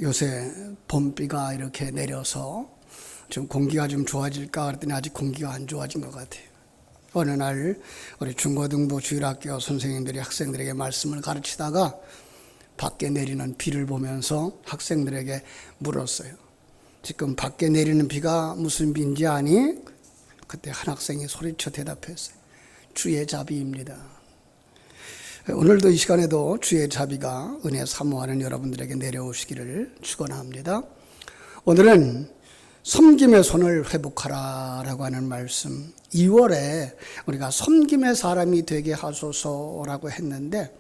요새 봄비가 이렇게 내려서 좀 공기가 좀 좋아질까 그랬더니 아직 공기가 안 좋아진 것 같아요. 어느 날 우리 중고등부 주일학교 선생님들이 학생들에게 말씀을 가르치다가 밖에 내리는 비를 보면서 학생들에게 물었어요. 지금 밖에 내리는 비가 무슨 비인지 아니? 그때 한 학생이 소리쳐 대답했어요. 주의 자비입니다. 오늘도 이 시간에도 주의 자비가 은혜 사모하는 여러분들에게 내려오시기를 축원합니다. 오늘은 섬김의 손을 회복하라 라고 하는 말씀, 2월에 우리가 섬김의 사람이 되게 하소서라고 했는데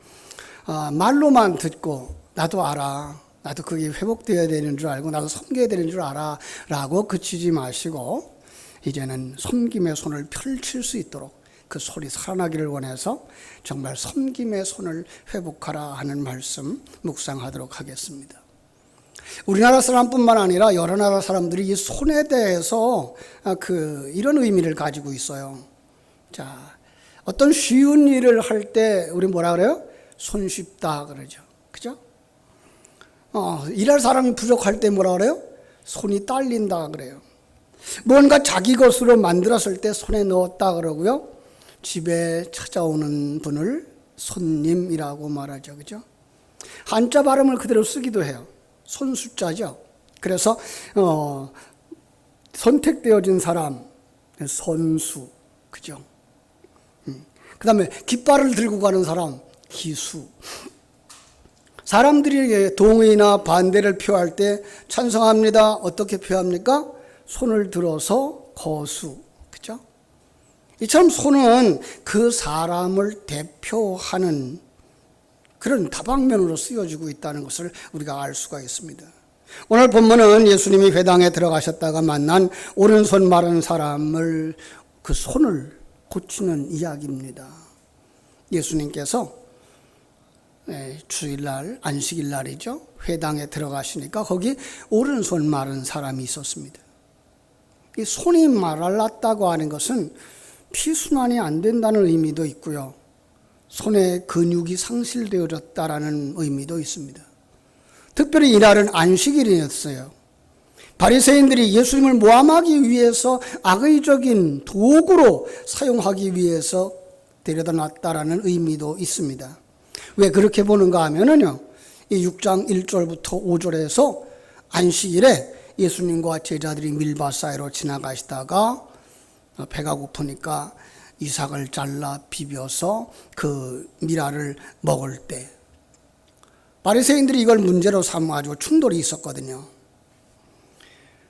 말로만 듣고 나도 알아, 나도 그게 회복되어야 되는 줄 알고 나도 섬겨야 되는 줄 알아 라고 그치지 마시고 이제는 섬김의 손을 펼칠 수 있도록 그 손이 살아나기를 원해서 정말 섬김의 손을 회복하라 하는 말씀 묵상하도록 하겠습니다. 우리나라 사람뿐만 아니라 여러 나라 사람들이 이 손에 대해서 이런 의미를 가지고 있어요. 자, 어떤 쉬운 일을 할 때 우리 뭐라 그래요? 손쉽다 그러죠. 그죠? 일할 사람이 부족할 때 뭐라 그래요? 손이 딸린다 그래요. 뭔가 자기 것으로 만들었을 때 손에 넣었다 그러고요. 집에 찾아오는 분을 손님이라고 말하죠. 그죠? 한자 발음을 그대로 쓰기도 해요. 손숫자죠. 그래서 선택되어진 사람 선수. 그죠? 그 다음에 깃발을 들고 가는 사람 기수. 사람들이 동의나 반대를 표할 때 찬성합니다. 어떻게 표합니까? 손을 들어서 거수. 그죠? 이처럼 손은 그 사람을 대표하는 그런 다방면으로 쓰여지고 있다는 것을 우리가 알 수가 있습니다. 오늘 본문은 예수님이 회당에 들어가셨다가 만난 오른손 마른 사람을 그 손을 고치는 이야기입니다. 예수님께서 주일날 안식일날이죠. 회당에 들어가시니까 거기 오른손 마른 사람이 있었습니다. 이 손이 말랐다고 하는 것은 피순환이 안 된다는 의미도 있고요. 손의 근육이 상실되어졌다라는 의미도 있습니다. 특별히 이날은 안식일이었어요. 바리새인들이 예수님을 모함하기 위해서 악의적인 도구로 사용하기 위해서 데려다 놨다라는 의미도 있습니다. 왜 그렇게 보는가 하면은요, 이 6장 1절부터 5절에서 안식일에 예수님과 제자들이 밀밭 사이로 지나가시다가 배가 고프니까 이삭을 잘라 비벼서 그 미라를 먹을 때 바리새인들이 이걸 문제로 삼아가지고 충돌이 있었거든요.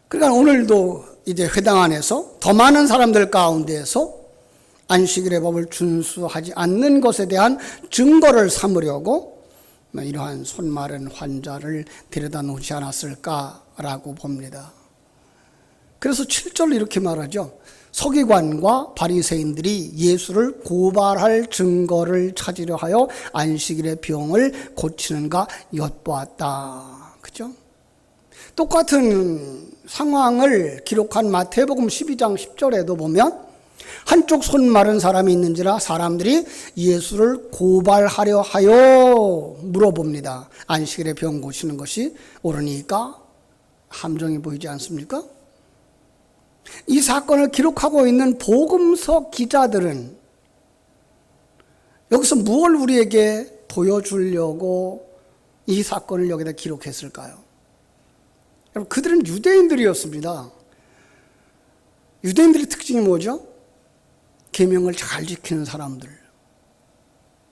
그러니까 오늘도 이제 회당 안에서 더 많은 사람들 가운데에서 안식일의 법을 준수하지 않는 것에 대한 증거를 삼으려고 이러한 손 마른 환자를 데려다 놓지 않았을까라고 봅니다. 그래서 7절 이렇게 말하죠. 서기관과 바리새인들이 예수를 고발할 증거를 찾으려 하여 안식일의 병을 고치는가 엿보았다. 그죠? 똑같은 상황을 기록한 마태복음 12장 10절에도 보면 한쪽 손 마른 사람이 있는지라 사람들이 예수를 고발하려 하여 물어봅니다. 안식일의 병 고치는 것이 옳으니까 함정이 보이지 않습니까? 이 사건을 기록하고 있는 복음서 기자들은 여기서 무엇을 우리에게 보여주려고 이 사건을 여기다 기록했을까요? 여러분, 그들은 유대인들이었습니다. 유대인들의 특징이 뭐죠? 계명을 잘 지키는 사람들.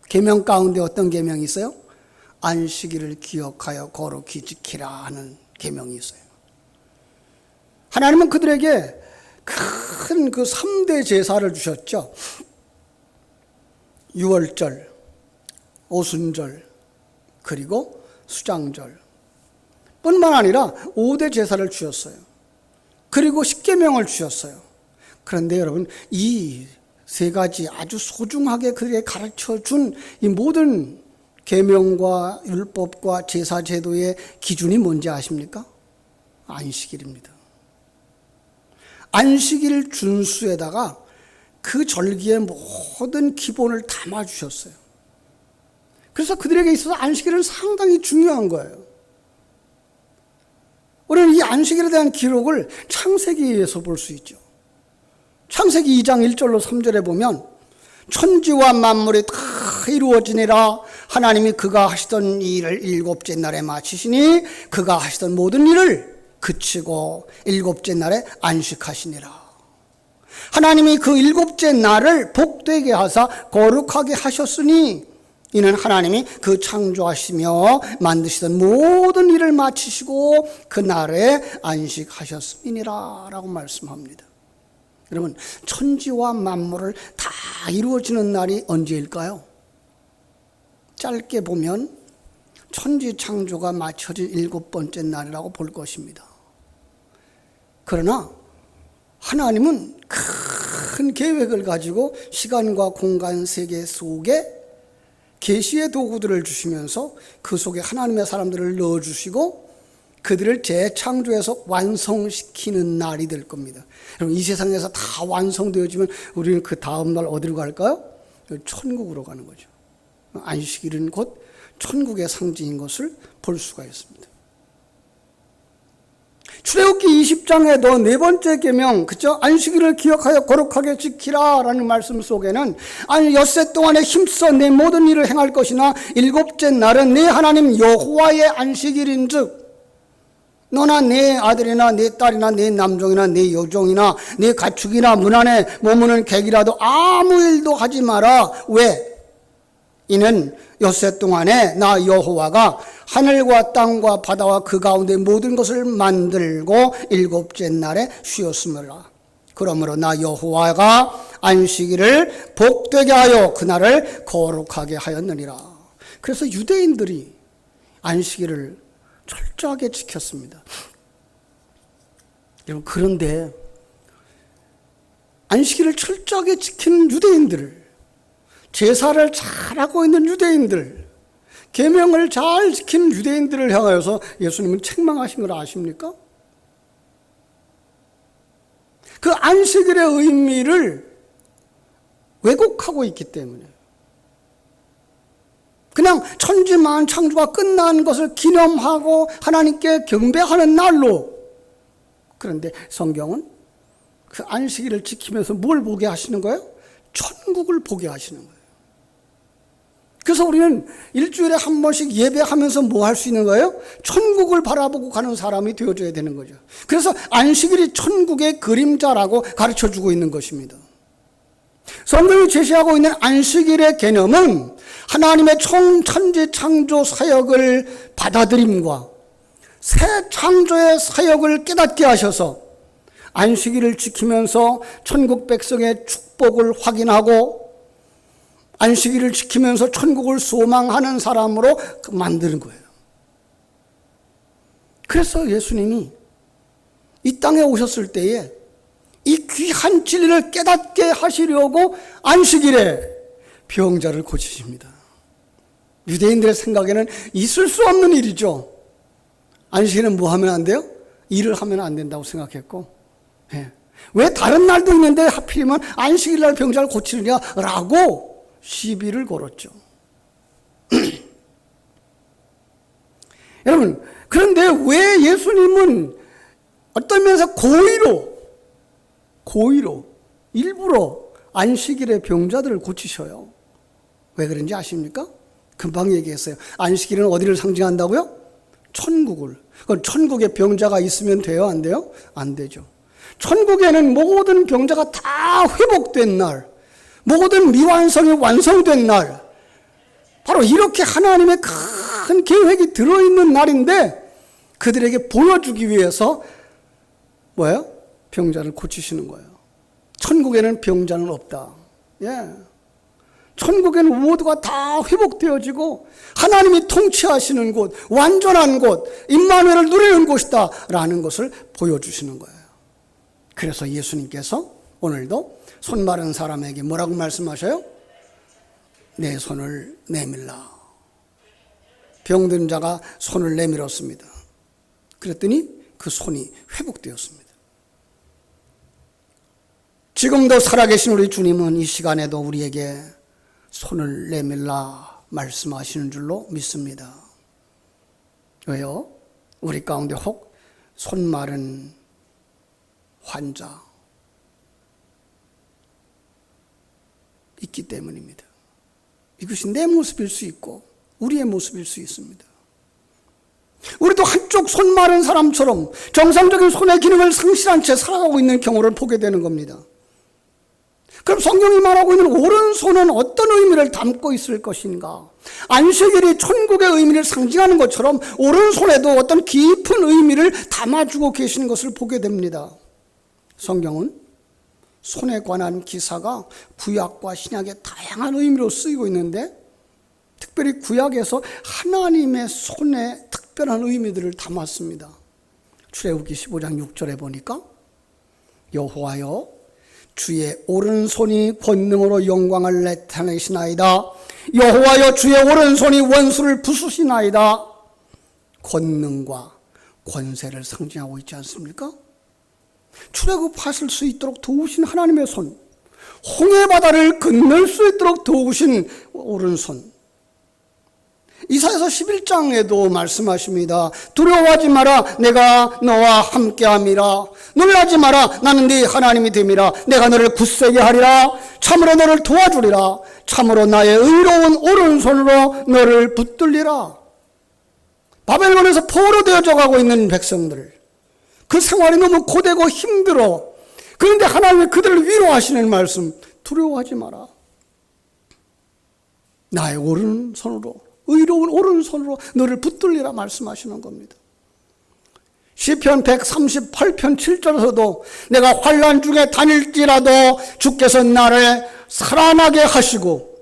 계명 가운데 어떤 계명이 있어요? 안식일을 기억하여 거룩히 지키라 하는 계명이 있어요. 하나님은 그들에게 큰 그 3대 제사를 주셨죠. 유월절, 오순절, 그리고 수장절 뿐만 아니라 5대 제사를 주셨어요. 그리고 십계명을 주셨어요. 그런데 여러분, 이 세 가지 아주 소중하게 그들에게 가르쳐준 이 모든 계명과 율법과 제사 제도의 기준이 뭔지 아십니까? 안식일입니다. 안식일 준수에다가 그 절기의 모든 기본을 담아주셨어요. 그래서 그들에게 있어서 안식일은 상당히 중요한 거예요. 이 안식일에 대한 기록을 창세기에서 볼 수 있죠. 창세기 2장 1절로 3절에 보면 천지와 만물이 다 이루어지니라. 하나님이 그가 하시던 일을 일곱째 날에 마치시니 그가 하시던 모든 일을 그치고 일곱째 날에 안식하시니라. 하나님이 그 일곱째 날을 복되게 하사 거룩하게 하셨으니 이는 하나님이 그 창조하시며 만드시던 모든 일을 마치시고 그 날에 안식하셨음이니라 라고 말씀합니다. 여러분, 천지와 만물을 다 이루어지는 날이 언제일까요? 짧게 보면 천지 창조가 마쳐진 7번째 날이라고 볼 것입니다. 그러나 하나님은 큰 계획을 가지고 시간과 공간 세계 속에 계시의 도구들을 주시면서 그 속에 하나님의 사람들을 넣어주시고 그들을 재창조해서 완성시키는 날이 될 겁니다. 여러분, 이 세상에서 다 완성되어지면 우리는 그 다음 날 어디로 갈까요? 천국으로 가는 거죠. 안식일은 곧 천국의 상징인 것을 볼 수가 있습니다. 출애굽기 20장에도 네 번째 계명, 그죠? 안식일을 기억하여 거룩하게 지키라라는 말씀 속에는 아니 엿새 동안에 힘써 내 모든 일을 행할 것이나 일곱째 날은 내 하나님 여호와의 안식일인즉 너나 내 아들이나 내 딸이나 내 남종이나 내 여종이나 내 가축이나 문 안에 머무는 객이라도 아무 일도 하지 마라. 왜? 이는 엿새 동안에 나 여호와가 하늘과 땅과 바다와 그 가운데 모든 것을 만들고 일곱째 날에 쉬었으므라. 그러므로 나 여호와가 안식일을 복되게 하여 그날을 거룩하게 하였느니라. 그래서 유대인들이 안식일을 철저하게 지켰습니다. 여러분, 그런데 안식일을 철저하게 지키는 유대인들을, 제사를 잘하고 있는 유대인들, 계명을 잘 지키는 유대인들을 향하여서 예수님은 책망하신 걸 아십니까? 그 안식일의 의미를 왜곡하고 있기 때문에 그냥 천지만 창조가 끝난 것을 기념하고 하나님께 경배하는 날로. 그런데 성경은 그 안식일을 지키면서 뭘 보게 하시는 거예요? 천국을 보게 하시는 거예요. 그래서 우리는 일주일에 한 번씩 예배하면서 뭐 할 수 있는 거예요? 천국을 바라보고 가는 사람이 되어줘야 되는 거죠. 그래서 안식일이 천국의 그림자라고 가르쳐주고 있는 것입니다. 성경이 제시하고 있는 안식일의 개념은 하나님의 천지 창조 사역을 받아들임과 새 창조의 사역을 깨닫게 하셔서 안식일을 지키면서 천국 백성의 축복을 확인하고 안식일을 지키면서 천국을 소망하는 사람으로 만드는 거예요. 그래서 예수님이 이 땅에 오셨을 때에 이 귀한 진리를 깨닫게 하시려고 안식일에 병자를 고치십니다. 유대인들의 생각에는 있을 수 없는 일이죠. 안식일은 뭐 하면 안 돼요? 일을 하면 안 된다고 생각했고, 왜 다른 날도 있는데 하필이면 안식일 날 병자를 고치느냐라고 시비를 걸었죠. 여러분, 그런데 왜 예수님은 어떤 면에서 고의로 일부러 안식일에 병자들을 고치셔요? 왜 그런지 아십니까? 금방 얘기했어요. 안식일은 어디를 상징한다고요? 천국을. 그럼 천국에 병자가 있으면 돼요? 안 돼요? 안 되죠. 천국에는 모든 병자가 다 회복된 날, 모든 미완성이 완성된 날, 바로 이렇게 하나님의 큰 계획이 들어있는 날인데 그들에게 보여주기 위해서 뭐예요? 병자를 고치시는 거예요. 천국에는 병자는 없다. 천국에는 모두가 다 회복되어지고 하나님이 통치하시는 곳, 완전한 곳, 임마누엘을 누리는 곳이다 라는 것을 보여주시는 거예요. 그래서 예수님께서 오늘도 손 마른 사람에게 뭐라고 말씀하셔요? 내 손을 내밀라. 병든 자가 손을 내밀었습니다. 그랬더니 그 손이 회복되었습니다. 지금도 살아계신 우리 주님은 이 시간에도 우리에게 손을 내밀라 말씀하시는 줄로 믿습니다. 왜요? 우리 가운데 혹 손 마른 환자 있기 때문입니다. 이것이 내 모습일 수 있고 우리의 모습일 수 있습니다. 우리도 한쪽 손 마른 사람처럼 정상적인 손의 기능을 상실한 채 살아가고 있는 경우를 보게 되는 겁니다. 그럼 성경이 말하고 있는 오른손은 어떤 의미를 담고 있을 것인가? 안식일이 천국의 의미를 상징하는 것처럼 오른손에도 어떤 깊은 의미를 담아주고 계시는 것을 보게 됩니다. 성경은 손에 관한 기사가 구약과 신약의 다양한 의미로 쓰이고 있는데 특별히 구약에서 하나님의 손에 특별한 의미들을 담았습니다. 출애굽기 15장 6절에 보니까 여호와여 주의 오른손이 권능으로 영광을 나타내시나이다. 여호와여 주의 오른손이 원수를 부수시나이다. 권능과 권세를 상징하고 있지 않습니까? 출애굽하실 수 있도록 도우신 하나님의 손, 홍해 바다를 건널 수 있도록 도우신 오른손. 이사야서 11장에도 말씀하십니다. 두려워하지 마라, 내가 너와 함께함이라. 놀라지 마라, 나는 네 하나님이 됨이라. 내가 너를 굳세게 하리라. 참으로 너를 도와주리라. 참으로 나의 의로운 오른손으로 너를 붙들리라. 바벨론에서 포로 되어져 가고 있는 백성들, 그 생활이 너무 고되고 힘들어. 그런데 하나님이 그들을 위로하시는 말씀, 두려워하지 마라. 나의 오른손으로, 의로운 오른손으로 너를 붙들리라 말씀하시는 겁니다. 시편 138편 7절에서도 내가 환난 중에 다닐지라도 주께서 나를 살아나게 하시고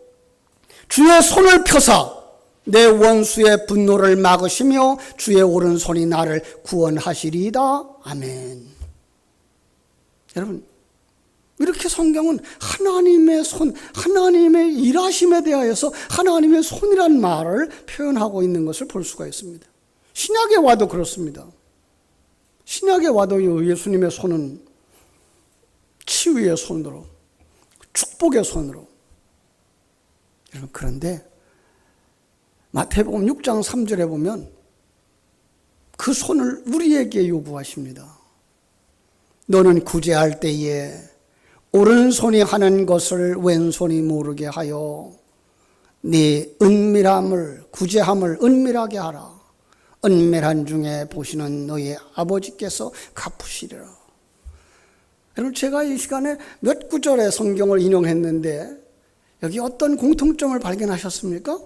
주의 손을 펴사 내 원수의 분노를 막으시며 주의 오른손이 나를 구원하시리이다. 아멘. 여러분, 이렇게 성경은 하나님의 손, 하나님의 일하심에 대하여서 하나님의 손이라는 말을 표현하고 있는 것을 볼 수가 있습니다. 신약에 와도 그렇습니다. 신약에 와도 예수님의 손은 치유의 손으로, 축복의 손으로. 여러분, 그런데 마태복음 6장 3절에 보면 그 손을 우리에게 요구하십니다. 너는 구제할 때에 오른손이 하는 것을 왼손이 모르게 하여 네 은밀함을, 구제함을 은밀하게 하라. 은밀한 중에 보시는 너희 아버지께서 갚으시리라. 여러분, 제가 이 시간에 몇 구절의 성경을 인용했는데 여기 어떤 공통점을 발견하셨습니까?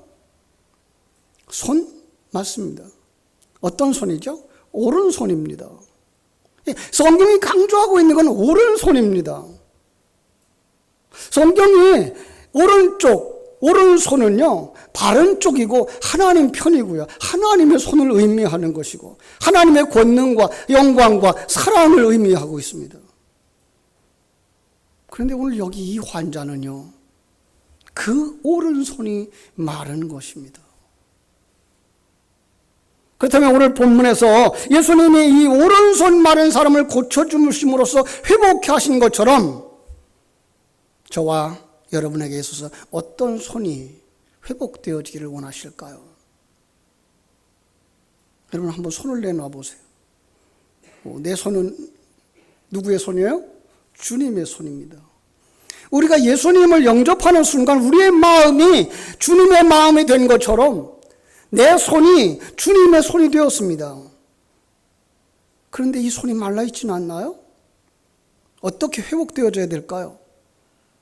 손? 맞습니다. 어떤 손이죠? 오른손입니다. 성경이 강조하고 있는 건 오른손입니다. 성경이 오른손은요, 바른 쪽이고 하나님 편이고요. 하나님의 손을 의미하는 것이고 하나님의 권능과 영광과 사랑을 의미하고 있습니다. 그런데 오늘 여기 이 환자는요, 그 오른손이 마른 것입니다. 그렇다면 오늘 본문에서 예수님이 이 오른손 마른 사람을 고쳐주심으로써 회복케 하신 것처럼 저와 여러분에게 있어서 어떤 손이 회복되어지기를 원하실까요? 여러분, 한번 손을 내놔 보세요. 내 손은 누구의 손이에요? 주님의 손입니다. 우리가 예수님을 영접하는 순간 우리의 마음이 주님의 마음이 된 것처럼 내 손이 주님의 손이 되었습니다. 그런데 이 손이 말라있지는 않나요? 어떻게 회복되어져야 될까요?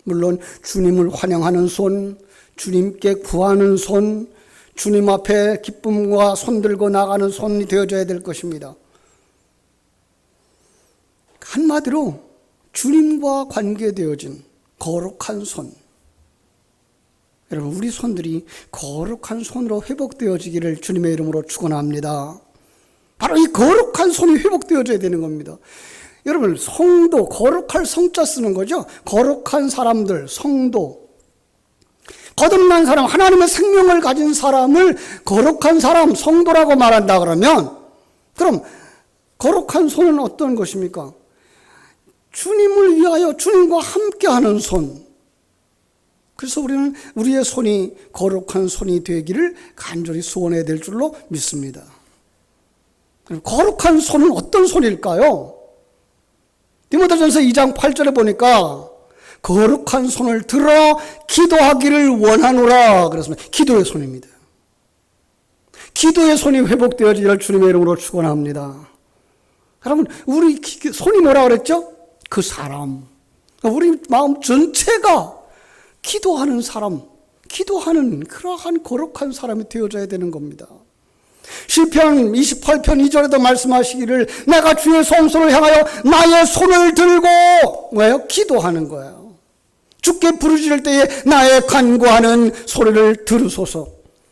물론 주님을 환영하는 손, 주님께 구하는 손, 주님 앞에 기쁨과 손 들고 나가는 손이 되어져야 될 것입니다. 한마디로 주님과 관계되어진 거룩한 손. 여러분, 우리 손들이 거룩한 손으로 회복되어지기를 주님의 이름으로 축원합니다. 바로 이 거룩한 손이 회복되어져야 되는 겁니다. 여러분, 성도, 거룩할 성자 쓰는 거죠. 거룩한 사람들, 성도. 거듭난 사람, 하나님의 생명을 가진 사람을 거룩한 사람, 성도라고 말한다 그러면, 그럼 거룩한 손은 어떤 것입니까? 주님을 위하여 주님과 함께하는 손. 그래서 우리는 우리의 손이 거룩한 손이 되기를 간절히 소원해야 될 줄로 믿습니다. 거룩한 손은 어떤 손일까요? 디모데전서 2장 8절에 보니까 거룩한 손을 들어 기도하기를 원하노라 그랬습니다. 기도의 손입니다. 기도의 손이 회복되어지기를 주님의 이름으로 축원합니다. 여러분, 우리 손이 뭐라 그랬죠? 그 사람. 우리 마음 전체가 기도하는 사람, 기도하는 그러한 거룩한 사람이 되어져야 되는 겁니다. 시편 28편 2절에도 말씀하시기를 내가 주의 성소를 향하여 나의 손을 들고 왜요? 기도하는 거예요. 주께 부르짖을 때에 나의 간구하는 소리를 들으소서.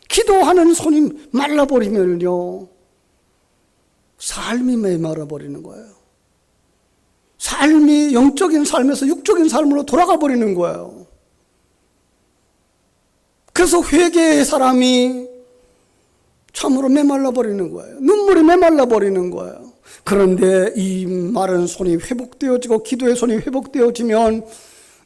기도하는 손이 말라버리면요 삶이 메말라버리는 거예요. 삶이 영적인 삶에서 육적인 삶으로 돌아가 버리는 거예요. 그래서 회개의 사람이 참으로 메말라 버리는 거예요. 눈물이 메말라 버리는 거예요. 그런데 이 마른 손이 회복되어지고 기도의 손이 회복되어지면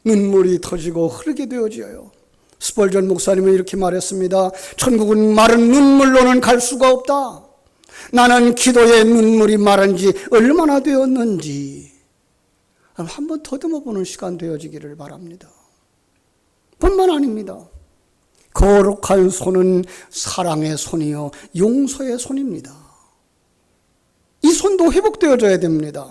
눈물이 터지고 흐르게 되어져요. 스펄전 목사님은 이렇게 말했습니다. 천국은 마른 눈물로는 갈 수가 없다. 나는 기도의 눈물이 마른 지 얼마나 되었는지 한번 더듬어 보는 시간 되어지기를 바랍니다. 뿐만 아닙니다. 거룩한 손은 사랑의 손이요 용서의 손입니다. 이 손도 회복되어져야 됩니다.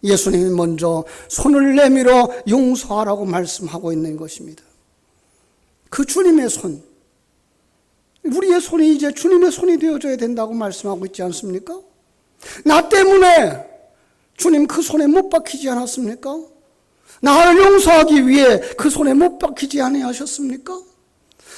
예수님이 먼저 손을 내밀어 용서하라고 말씀하고 있는 것입니다. 그 주님의 손, 우리의 손이 이제 주님의 손이 되어져야 된다고 말씀하고 있지 않습니까? 나 때문에 주님 그 손에 못 박히지 않았습니까? 나를 용서하기 위해 그 손에 못 박히지 아니하셨습니까?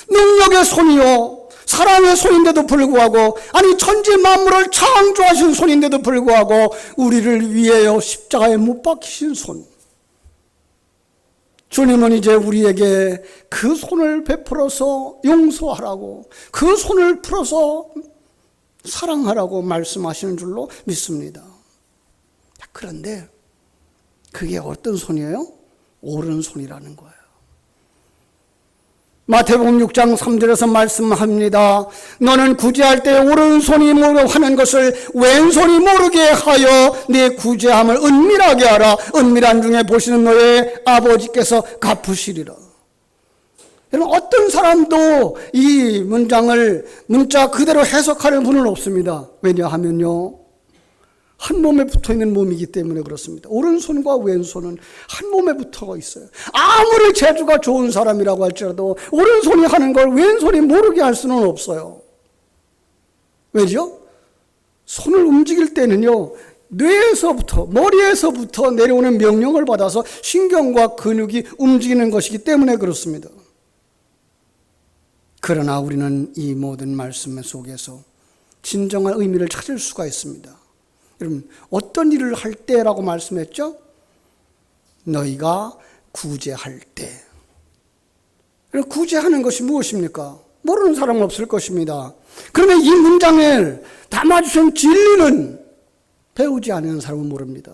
능력의 손이요 사랑의 손인데도 불구하고, 아니 천지 만물을 창조하신 손인데도 불구하고 우리를 위하여 십자가에 못 박히신 손. 주님은 이제 우리에게 그 손을 베풀어서 용서하라고, 그 손을 풀어서 사랑하라고 말씀하시는 줄로 믿습니다. 그런데 그게 어떤 손이에요? 오른손이라는 거예요. 마태복음 6장 3절에서 말씀합니다. 너는 구제할 때 오른손이 하는 것을 왼손이 모르게 하여 네 구제함을 은밀하게 하라. 은밀한 중에 보시는 너의 아버지께서 갚으시리라. 여러분, 어떤 사람도 이 문자 그대로 해석하는 분은 없습니다. 왜냐하면요, 한 몸에 붙어있는 몸이기 때문에 그렇습니다. 오른손과 왼손은 한 몸에 붙어 있어요. 아무리 재주가 좋은 사람이라고 할지라도 오른손이 하는 걸 왼손이 모르게 할 수는 없어요. 왜죠? 손을 움직일 때는요, 뇌에서부터, 머리에서부터 내려오는 명령을 받아서 신경과 근육이 움직이는 것이기 때문에 그렇습니다. 그러나 우리는 이 모든 말씀 속에서 진정한 의미를 찾을 수가 있습니다. 여러분, 어떤 일을 할 때라고 말씀했죠? 너희가 구제할 때. 구제하는 것이 무엇입니까? 모르는 사람은 없을 것입니다. 그러면 이 문장을 담아주신 진리는 배우지 않은 사람은 모릅니다.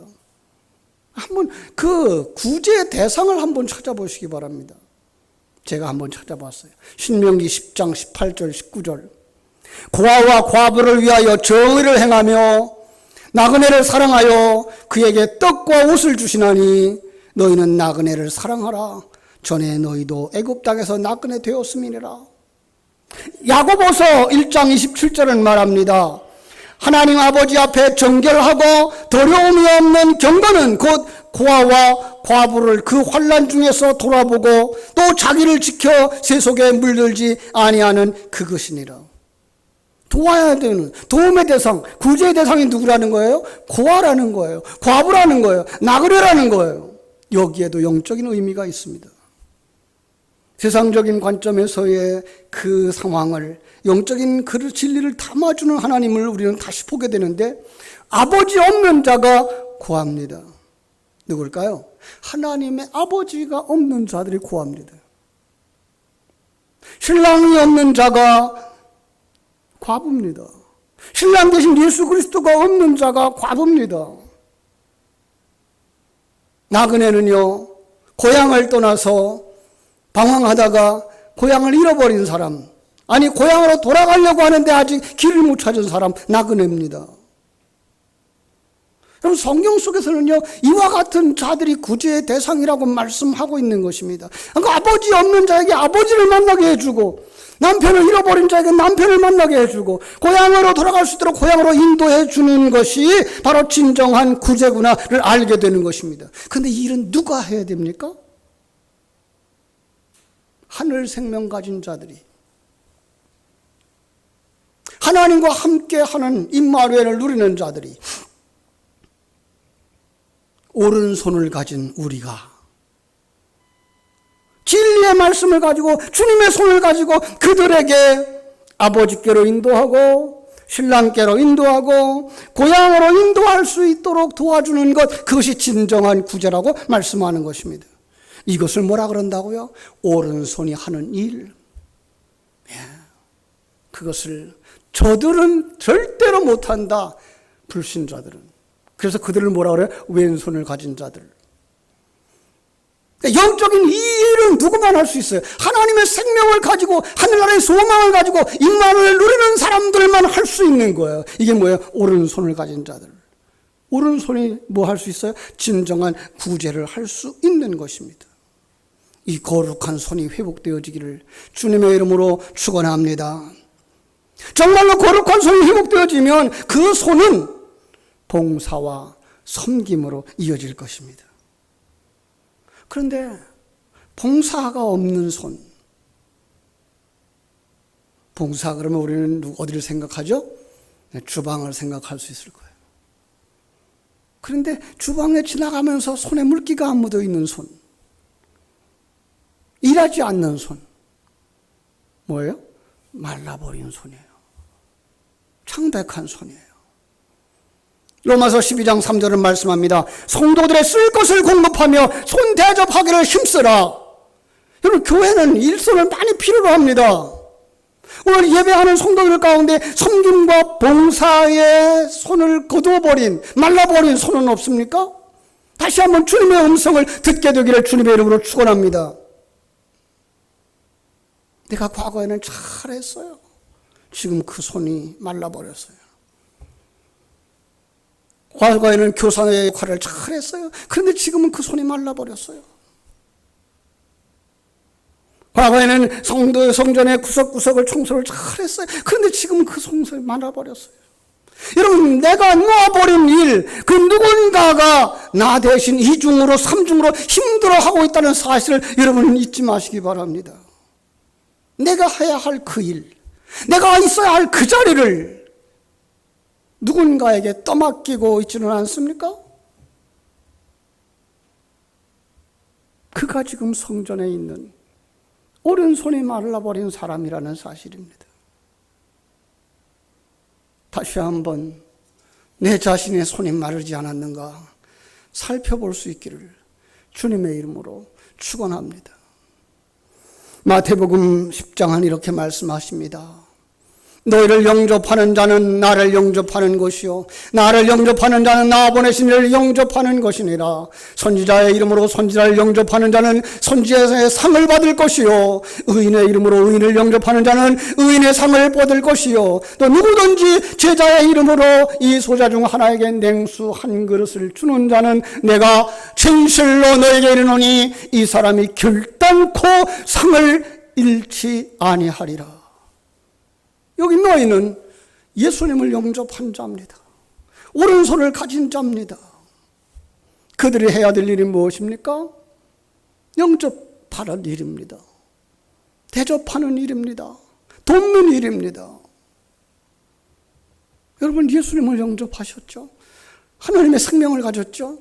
한번 그 구제의 대상을 한번 찾아보시기 바랍니다. 제가 한번 찾아봤어요. 신명기 10장 18절 19절. 고아와 과부를 위하여 정의를 행하며 나그네를 사랑하여 그에게 떡과 옷을 주시나니 너희는 나그네를 사랑하라. 전에 너희도 애굽 땅에서 나그네 되었음이니라. 야고보서 1장 27절은 말합니다. 하나님 아버지 앞에 정결하고 더러움이 없는 경건은 곧 고아와 과부를 그 환난 중에서 돌아보고 또 자기를 지켜 세속에 물들지 아니하는 그것이니라. 도와야 되는, 도움의 대상, 구제의 대상이 누구라는 거예요? 고아라는 거예요. 과부라는 거예요. 나그네라는 거예요. 여기에도 영적인 의미가 있습니다. 세상적인 관점에서의 그 상황을, 영적인 그 진리를 담아주는 하나님을 우리는 다시 보게 되는데, 아버지 없는 자가 고아입니다. 누굴까요? 하나님의 아버지가 없는 자들이 고아입니다. 신랑이 없는 자가 과부입니다. 신랑 대신 예수 그리스도가 없는 자가 과부입니다. 나그네는요, 고향을 떠나서 방황하다가 고향을 잃어버린 사람, 아니 고향으로 돌아가려고 하는데 아직 길을 못 찾은 사람, 나그네입니다. 여러분, 성경 속에서는요, 이와 같은 자들이 구제의 대상이라고 말씀하고 있는 것입니다. 그러니까 아버지 없는 자에게 아버지를 만나게 해주고, 남편을 잃어버린 자에게 남편을 만나게 해주고, 고향으로 돌아갈 수 있도록 고향으로 인도해 주는 것이 바로 진정한 구제구나를 알게 되는 것입니다. 그런데 이 일은 누가 해야 됩니까? 하늘 생명 가진 자들이, 하나님과 함께하는 임마누엘을 누리는 자들이, 오른손을 가진 우리가 진리의 말씀을 가지고 주님의 손을 가지고 그들에게 아버지께로 인도하고 신랑께로 인도하고 고향으로 인도할 수 있도록 도와주는 것, 그것이 진정한 구제라고 말씀하는 것입니다. 이것을 뭐라 그런다고요? 오른손이 하는 일. 그것을 저들은 절대로 못한다, 불신자들은. 그래서 그들을 뭐라 그래요? 왼손을 가진 자들. 영적인 이 일은 누구만 할 수 있어요. 하나님의 생명을 가지고 하늘나라의 소망을 가지고 임마누엘을 누리는 사람들만 할 수 있는 거예요. 이게 뭐예요? 오른손을 가진 자들. 오른손이 뭐 할 수 있어요? 진정한 구제를 할 수 있는 것입니다. 이 거룩한 손이 회복되어지기를 주님의 이름으로 축원합니다. 정말로 거룩한 손이 회복되어지면 그 손은 봉사와 섬김으로 이어질 것입니다. 그런데 봉사가 없는 손, 봉사 그러면 우리는 어디를 생각하죠? 주방을 생각할 수 있을 거예요. 그런데 주방에 지나가면서 손에 물기가 안 묻어 있는 손, 일하지 않는 손, 뭐예요? 말라버린 손이에요. 창백한 손이에요. 로마서 12장 3절은 말씀합니다. 성도들의 쓸 것을 공급하며 손 대접하기를 힘쓰라. 여러분, 교회는 일손을 많이 필요로 합니다. 오늘 예배하는 성도들 가운데 섬김과 봉사에 손을 거두어버린, 말라버린 손은 없습니까? 다시 한번 주님의 음성을 듣게 되기를 주님의 이름으로 축원합니다. 내가 과거에는 잘했어요. 지금 그 손이 말라버렸어요. 과거에는 교사의 역할을 잘했어요. 그런데 지금은 그 손이 말라버렸어요. 과거에는 성전의 구석구석을 청소를 잘했어요. 그런데 지금은 그 손이 말라버렸어요. 여러분, 내가 놓아버린 일, 그 누군가가 나 대신 이중으로 삼중으로 힘들어하고 있다는 사실을 여러분은 잊지 마시기 바랍니다. 내가 해야 할 그 일, 내가 있어야 할 그 자리를 누군가에게 떠맡기고 있지는 않습니까? 그가 지금 성전에 있는 오른손이 말라버린 사람이라는 사실입니다. 다시 한번 내 자신의 손이 마르지 않았는가 살펴볼 수 있기를 주님의 이름으로 축원합니다. 마태복음 10장은 이렇게 말씀하십니다. 너희를 영접하는 자는 나를 영접하는 것이요 나를 영접하는 자는 나 보내신 이를 영접하는 것이니라. 선지자의 이름으로 선지자를 영접하는 자는 선지자의 상을 받을 것이요 의인의 이름으로 의인을 영접하는 자는 의인의 상을 받을 것이요 또 누구든지 제자의 이름으로 이 소자 중 하나에게 냉수 한 그릇을 주는 자는 내가 진실로 너에게 이르노니 이 사람이 결단코 상을 잃지 아니하리라. 여기 너희는 예수님을 영접한 자입니다. 오른손을 가진 자입니다. 그들이 해야 될 일이 무엇입니까? 영접하는 일입니다. 대접하는 일입니다. 돕는 일입니다. 여러분, 예수님을 영접하셨죠? 하나님의 생명을 가졌죠?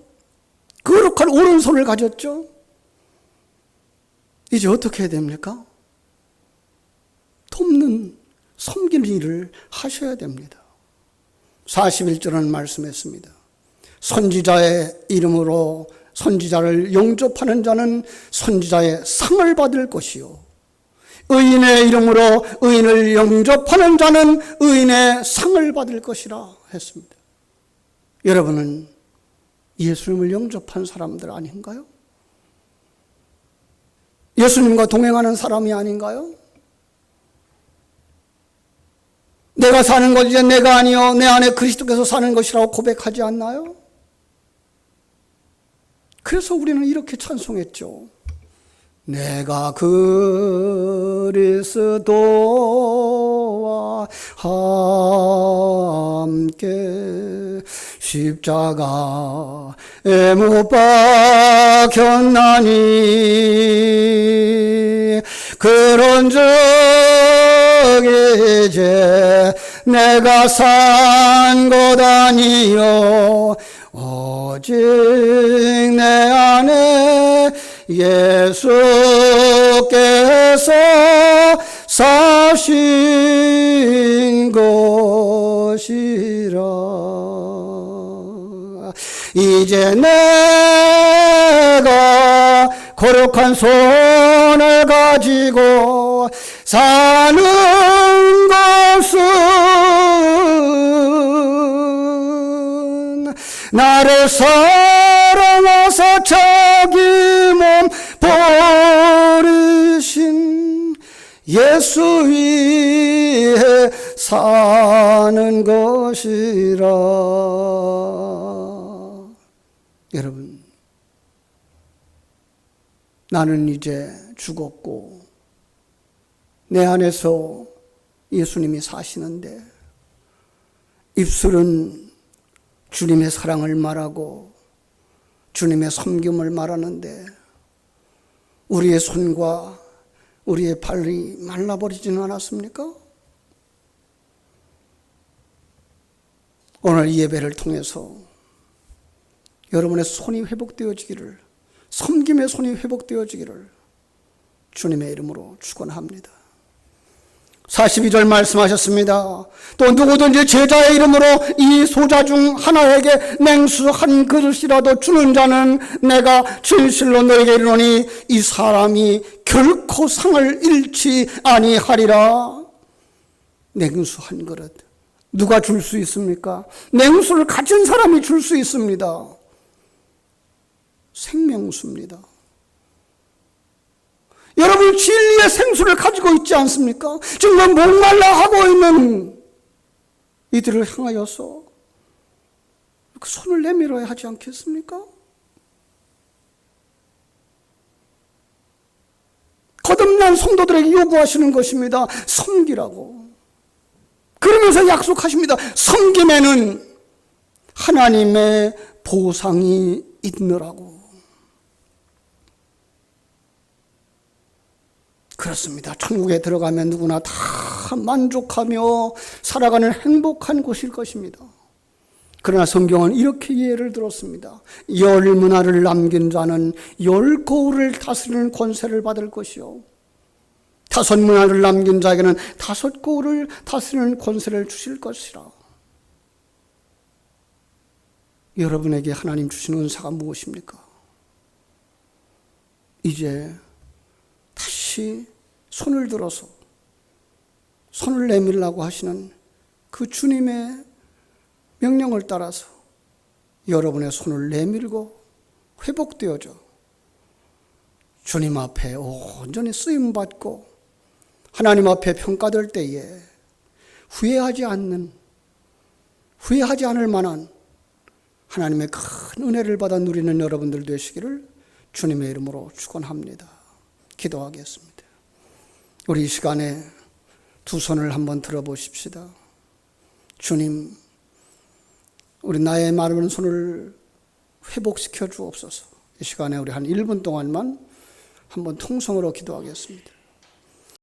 거룩한 오른손을 가졌죠? 이제 어떻게 해야 됩니까? 돕는, 섬기는 일을 하셔야 됩니다. 41절은 말씀했습니다. 선지자의 이름으로 선지자를 영접하는 자는 선지자의 상을 받을 것이요 의인의 이름으로 의인을 영접하는 자는 의인의 상을 받을 것이라 했습니다. 여러분은 예수님을 영접한 사람들 아닌가요? 예수님과 동행하는 사람이 아닌가요? 내가 사는 것 이제 내가 아니요 내 안에 그리스도께서 사는 것이라고 고백하지 않나요? 그래서 우리는 이렇게 찬송했죠. 내가 그리스도와 함께 십자가에 못 박혔나니 그런즉 이제 내가 산 것 아니요 오직 내 안에 예수께서 사신 것이라. 이제 내가 거룩한 손을 가지고 사는 것은 나를 사랑하사 자기 몸 버리신 예수 위에 사는 것이라. 여러분, 나는 이제 죽었고 내 안에서 예수님이 사시는데 입술은 주님의 사랑을 말하고 주님의 섬김을 말하는데 우리의 손과 우리의 발이 말라버리지는 않았습니까? 오늘 이 예배를 통해서 여러분의 손이 회복되어지기를, 섬김의 손이 회복되어지기를 주님의 이름으로 축원합니다. 42절 말씀하셨습니다. 또 누구든지 제자의 이름으로 이 소자 중 하나에게 냉수 한 그릇이라도 주는 자는 내가 진실로 너에게 이르노니 이 사람이 결코 상을 잃지 아니하리라. 냉수 한 그릇, 누가 줄 수 있습니까? 냉수를 가진 사람이 줄 수 있습니다. 생명수입니다. 여러분, 진리의 생수를 가지고 있지 않습니까? 지금 목말라 하고 있는 이들을 향하여서 그 손을 내밀어야 하지 않겠습니까? 거듭난 성도들에게 요구하시는 것입니다. 섬기라고. 그러면서 약속하십니다. 섬김에는 하나님의 보상이 있느라고. 그렇습니다. 천국에 들어가면 누구나 다 만족하며 살아가는 행복한 곳일 것입니다. 그러나 성경은 이렇게 예를 들었습니다. 10문화를 남긴 자는 10거울을 다스리는 권세를 받을 것이요 5문화를 남긴 자에게는 5거울을 다스리는 권세를 주실 것이라. 여러분에게 하나님 주신 은사가 무엇입니까? 이제 다시 손을 들어서 손을 내밀라고 하시는 그 주님의 명령을 따라서 여러분의 손을 내밀고 회복되어져 주님 앞에 온전히 쓰임받고 하나님 앞에 평가될 때에 후회하지 않을 만한 하나님의 큰 은혜를 받아 누리는 여러분들 되시기를 주님의 이름으로 축원합니다. 기도하겠습니다. 우리 이 시간에 두 손을 한번 들어보십시다. 주님, 우리 나의 마른 손을 회복시켜 주옵소서. 이 시간에 우리 한 1분 동안만 한번 통성으로 기도하겠습니다.